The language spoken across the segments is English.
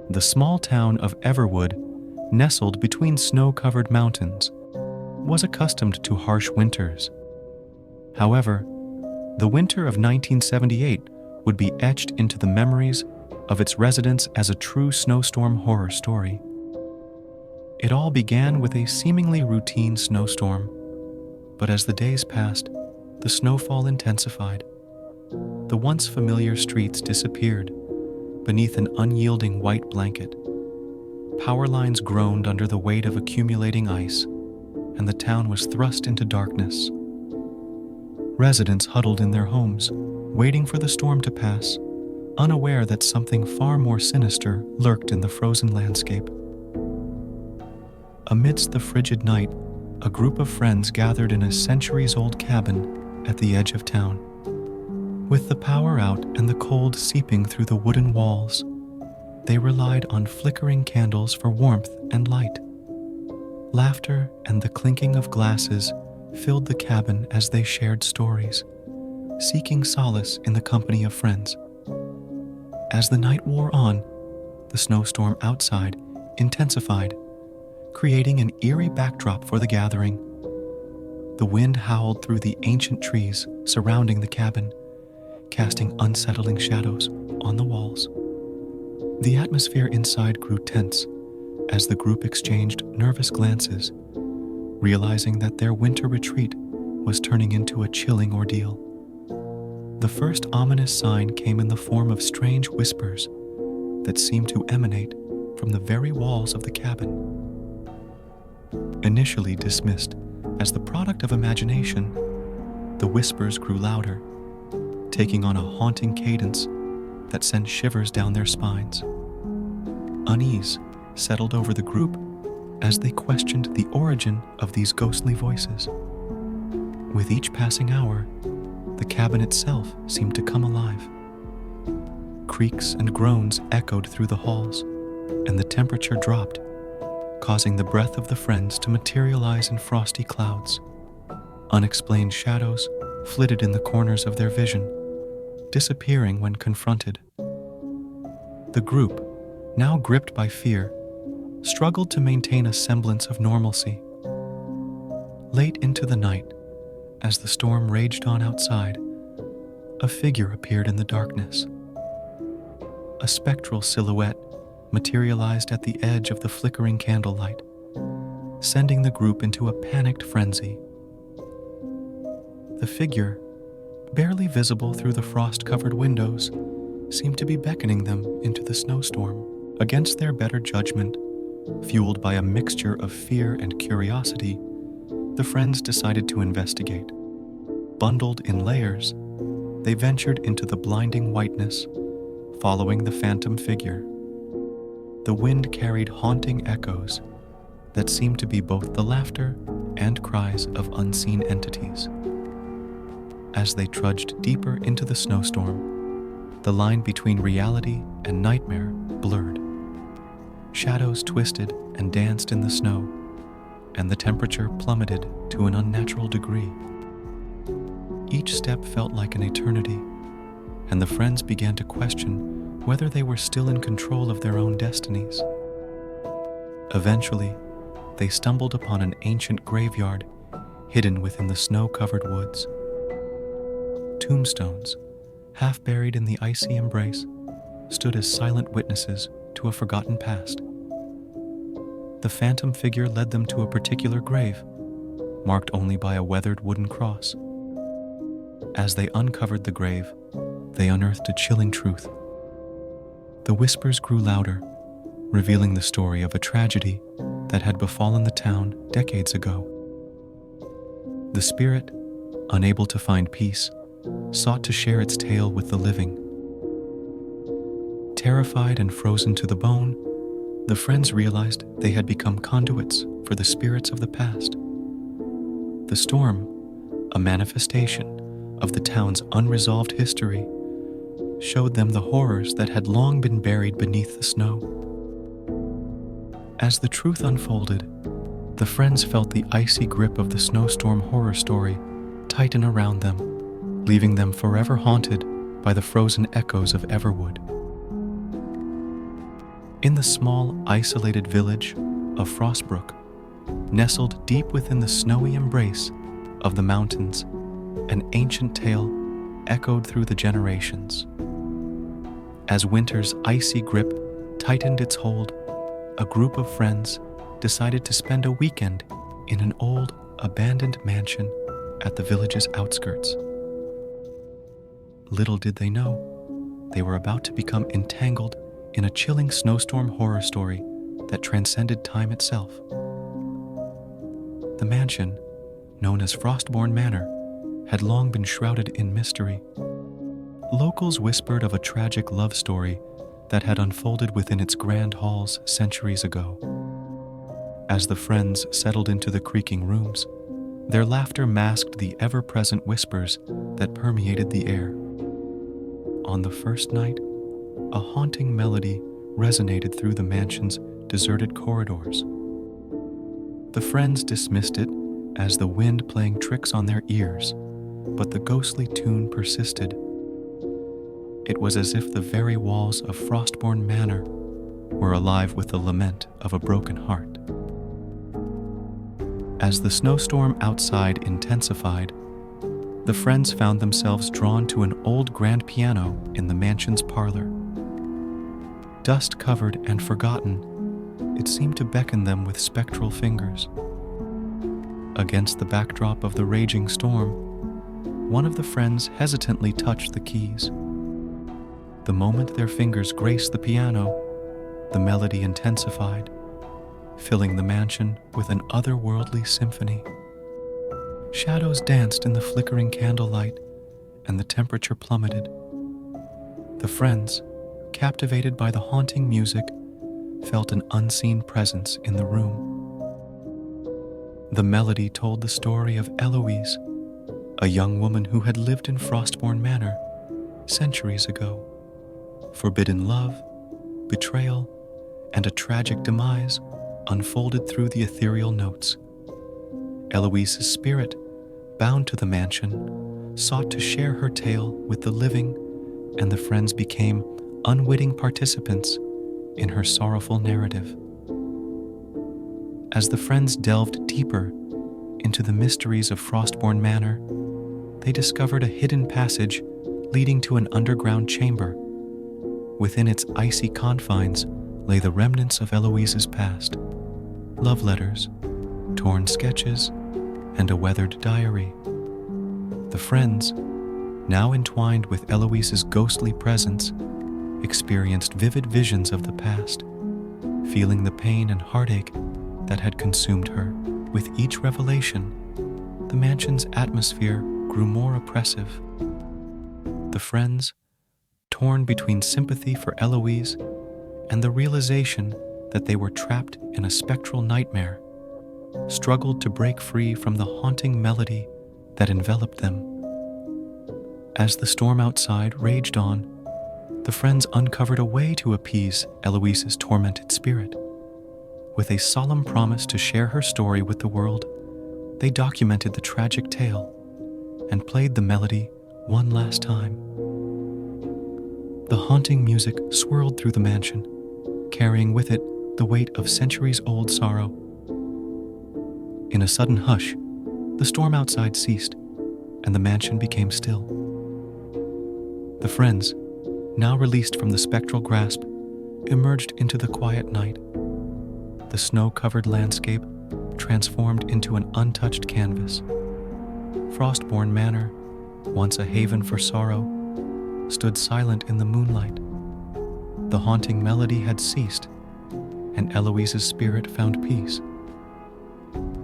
The small town of Everwood, nestled between snow-covered mountains, was accustomed to harsh winters. However, the winter of 1978 would be etched into the memories of its residents as a true snowstorm horror story. It all began with a seemingly routine snowstorm, but as the days passed, the snowfall intensified. The once familiar streets disappeared beneath an unyielding white blanket. Power lines groaned under the weight of accumulating ice, and the town was thrust into darkness. Residents huddled in their homes, waiting for the storm to pass, unaware that something far more sinister lurked in the frozen landscape. Amidst the frigid night, a group of friends gathered in a centuries-old cabin at the edge of town. With the power out and the cold seeping through the wooden walls, they relied on flickering candles for warmth and light. Laughter and the clinking of glasses filled the cabin as they shared stories, seeking solace in the company of friends. As the night wore on, the snowstorm outside intensified, creating an eerie backdrop for the gathering. The wind howled through the ancient trees surrounding the cabin, casting unsettling shadows on the walls. The atmosphere inside grew tense as the group exchanged nervous glances, realizing that their winter retreat was turning into a chilling ordeal. The first ominous sign came in the form of strange whispers that seemed to emanate from the very walls of the cabin. Initially dismissed as the product of imagination, the whispers grew louder, taking on a haunting cadence that sent shivers down their spines. Unease settled over the group as they questioned the origin of these ghostly voices. With each passing hour, the cabin itself seemed to come alive. Creaks and groans echoed through the halls, and the temperature dropped, causing the breath of the friends to materialize in frosty clouds. Unexplained shadows flitted in the corners of their vision, disappearing when confronted. The group, now gripped by fear, struggled to maintain a semblance of normalcy. Late into the night, as the storm raged on outside, a figure appeared in the darkness. A spectral silhouette materialized at the edge of the flickering candlelight, sending the group into a panicked frenzy. The figure, barely visible through the frost-covered windows, seemed to be beckoning them into the snowstorm. Against their better judgment, fueled by a mixture of fear and curiosity, the friends decided to investigate. Bundled in layers, they ventured into the blinding whiteness, following the phantom figure. The wind carried haunting echoes that seemed to be both the laughter and cries of unseen entities. As they trudged deeper into the snowstorm, the line between reality and nightmare blurred. Shadows twisted and danced in the snow, and the temperature plummeted to an unnatural degree. Each step felt like an eternity, and the friends began to question whether they were still in control of their own destinies. Eventually, they stumbled upon an ancient graveyard hidden within the snow-covered woods. Tombstones, half buried in the icy embrace, stood as silent witnesses to a forgotten past. The phantom figure led them to a particular grave, marked only by a weathered wooden cross. As they uncovered the grave, they unearthed a chilling truth. The whispers grew louder, revealing the story of a tragedy that had befallen the town decades ago. The spirit, unable to find peace, sought to share its tale with the living. Terrified and frozen to the bone, the friends realized they had become conduits for the spirits of the past. The storm, a manifestation of the town's unresolved history, showed them the horrors that had long been buried beneath the snow. As the truth unfolded, the friends felt the icy grip of the snowstorm horror story tighten around them, leaving them forever haunted by the frozen echoes of Everwood. In the small, isolated village of Frostbrook, nestled deep within the snowy embrace of the mountains, an ancient tale echoed through the generations. As winter's icy grip tightened its hold, a group of friends decided to spend a weekend in an old, abandoned mansion at the village's outskirts. Little did they know, they were about to become entangled in a chilling snowstorm horror story that transcended time itself. The mansion, known as Frostbourne Manor, had long been shrouded in mystery. Locals whispered of a tragic love story that had unfolded within its grand halls centuries ago. As the friends settled into the creaking rooms, their laughter masked the ever-present whispers that permeated the air. On the first night, a haunting melody resonated through the mansion's deserted corridors. The friends dismissed it as the wind playing tricks on their ears, but the ghostly tune persisted. It was as if the very walls of Frostbourne Manor were alive with the lament of a broken heart. As the snowstorm outside intensified, the friends found themselves drawn to an old grand piano in the mansion's parlor. Dust-covered and forgotten, it seemed to beckon them with spectral fingers. Against the backdrop of the raging storm, one of the friends hesitantly touched the keys. The moment their fingers graced the piano, the melody intensified, filling the mansion with an otherworldly symphony. Shadows danced in the flickering candlelight, and the temperature plummeted. The friends, captivated by the haunting music, felt an unseen presence in the room. The melody told the story of Eloise, a young woman who had lived in Frostbourne Manor centuries ago. Forbidden love, betrayal, and a tragic demise unfolded through the ethereal notes. Eloise's spirit, bound to the mansion, sought to share her tale with the living, and the friends became unwitting participants in her sorrowful narrative. As the friends delved deeper into the mysteries of Frostbourne Manor, they discovered a hidden passage leading to an underground chamber. Within its icy confines lay the remnants of Eloise's past: love letters, torn sketches, and a weathered diary. The friends, now entwined with Eloise's ghostly presence, experienced vivid visions of the past, feeling the pain and heartache that had consumed her. With each revelation, the mansion's atmosphere grew more oppressive. The friends, torn between sympathy for Eloise and the realization that they were trapped in a spectral nightmare, struggled to break free from the haunting melody that enveloped them. As the storm outside raged on, the friends uncovered a way to appease Eloise's tormented spirit. With a solemn promise to share her story with the world, they documented the tragic tale and played the melody one last time. The haunting music swirled through the mansion, carrying with it the weight of centuries-old sorrow. In a sudden hush, the storm outside ceased, and the mansion became still. The friends, now released from the spectral grasp, emerged into the quiet night. The snow-covered landscape transformed into an untouched canvas. Frostbourne Manor, once a haven for sorrow, stood silent in the moonlight. The haunting melody had ceased, and Eloise's spirit found peace.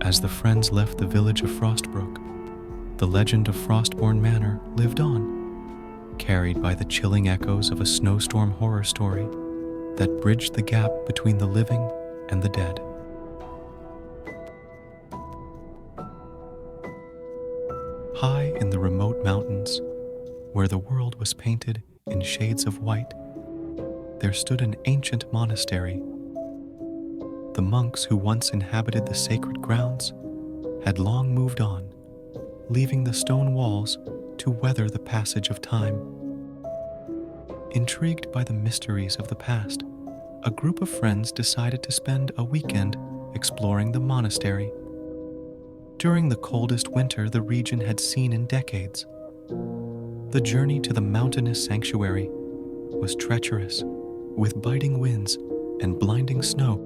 As the friends left the village of Frostbrook, the legend of Frostbourne Manor lived on, carried by the chilling echoes of a snowstorm horror story that bridged the gap between the living and the dead. High in the remote mountains, where the world was painted in shades of white, there stood an ancient monastery. The monks who once inhabited the sacred grounds had long moved on, leaving the stone walls to weather the passage of time. Intrigued by the mysteries of the past, a group of friends decided to spend a weekend exploring the monastery. During the coldest winter the region had seen in decades, the journey to the mountainous sanctuary was treacherous, with biting winds and blinding snow,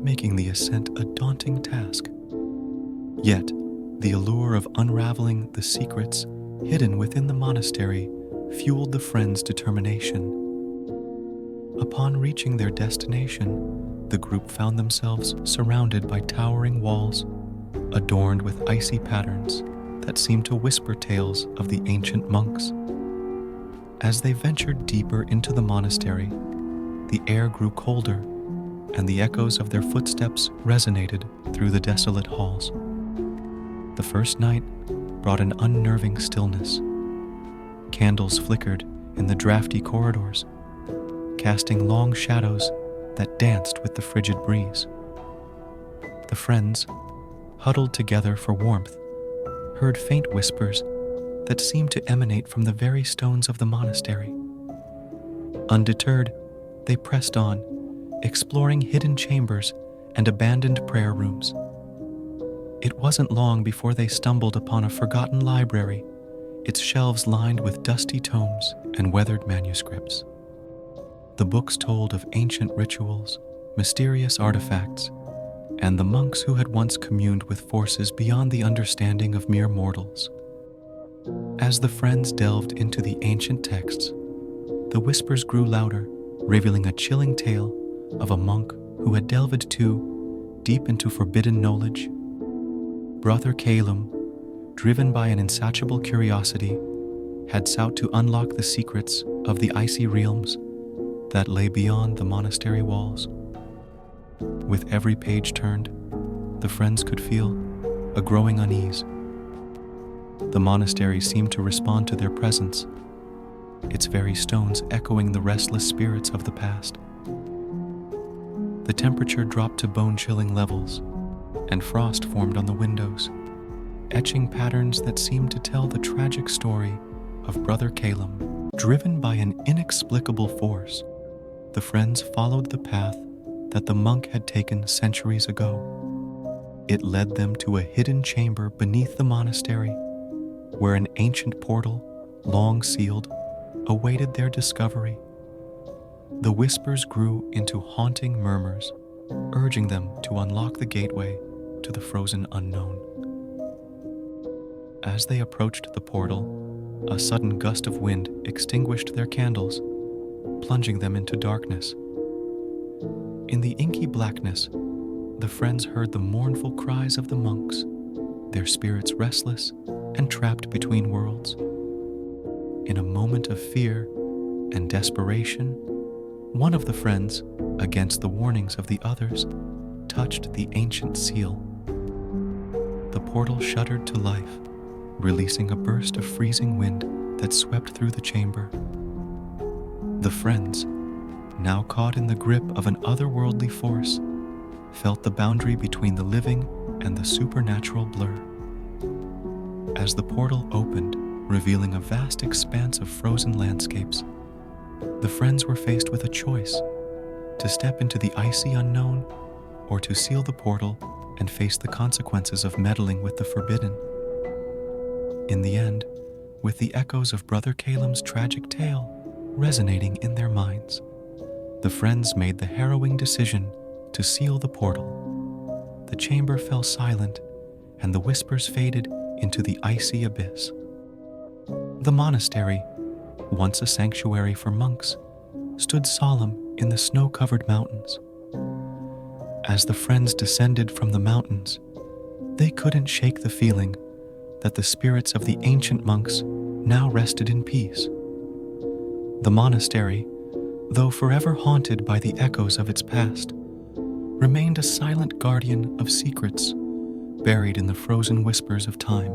making the ascent a daunting task. Yet, the allure of unraveling the secrets hidden within the monastery fueled the friends' determination. Upon reaching their destination, the group found themselves surrounded by towering walls, adorned with icy patterns that seemed to whisper tales of the ancient monks. As they ventured deeper into the monastery, the air grew colder, and the echoes of their footsteps resonated through the desolate halls. The first night brought an unnerving stillness. Candles flickered in the drafty corridors, casting long shadows that danced with the frigid breeze. The friends, huddled together for warmth, heard faint whispers that seemed to emanate from the very stones of the monastery. Undeterred, they pressed on, exploring hidden chambers and abandoned prayer rooms. It wasn't long before they stumbled upon a forgotten library, its shelves lined with dusty tomes and weathered manuscripts. The books told of ancient rituals, mysterious artifacts, and the monks who had once communed with forces beyond the understanding of mere mortals. As the friends delved into the ancient texts, the whispers grew louder, revealing a chilling tale of a monk who had delved too deep into forbidden knowledge. Brother Calum, driven by an insatiable curiosity, had sought to unlock the secrets of the icy realms that lay beyond the monastery walls. With every page turned, the friends could feel a growing unease. The monastery seemed to respond to their presence, its very stones echoing the restless spirits of the past. The temperature dropped to bone-chilling levels, and frost formed on the windows, etching patterns that seemed to tell the tragic story of Brother Calum. Driven by an inexplicable force, the friends followed the path that the monk had taken centuries ago. It led them to a hidden chamber beneath the monastery, where an ancient portal, long sealed, awaited their discovery. The whispers grew into haunting murmurs, urging them to unlock the gateway to the frozen unknown. As they approached the portal, a sudden gust of wind extinguished their candles, plunging them into darkness. In the inky blackness, the friends heard the mournful cries of the monks, their spirits restless and trapped between worlds. In a moment of fear and desperation, one of the friends, against the warnings of the others, touched the ancient seal. The portal shuddered to life, releasing a burst of freezing wind that swept through the chamber. The friends, now caught in the grip of an otherworldly force, felt the boundary between the living and the supernatural blur. As the portal opened, revealing a vast expanse of frozen landscapes, the friends were faced with a choice: to step into the icy unknown or to seal the portal and face the consequences of meddling with the forbidden. In the end, with the echoes of Brother Calum's tragic tale resonating in their minds, the friends made the harrowing decision to seal the portal. The chamber fell silent, and the whispers faded into the icy abyss. The monastery, once a sanctuary for monks, stood solemn in the snow-covered mountains. As the friends descended from the mountains, they couldn't shake the feeling that the spirits of the ancient monks now rested in peace. The monastery, though forever haunted by the echoes of its past, remained a silent guardian of secrets buried in the frozen whispers of time.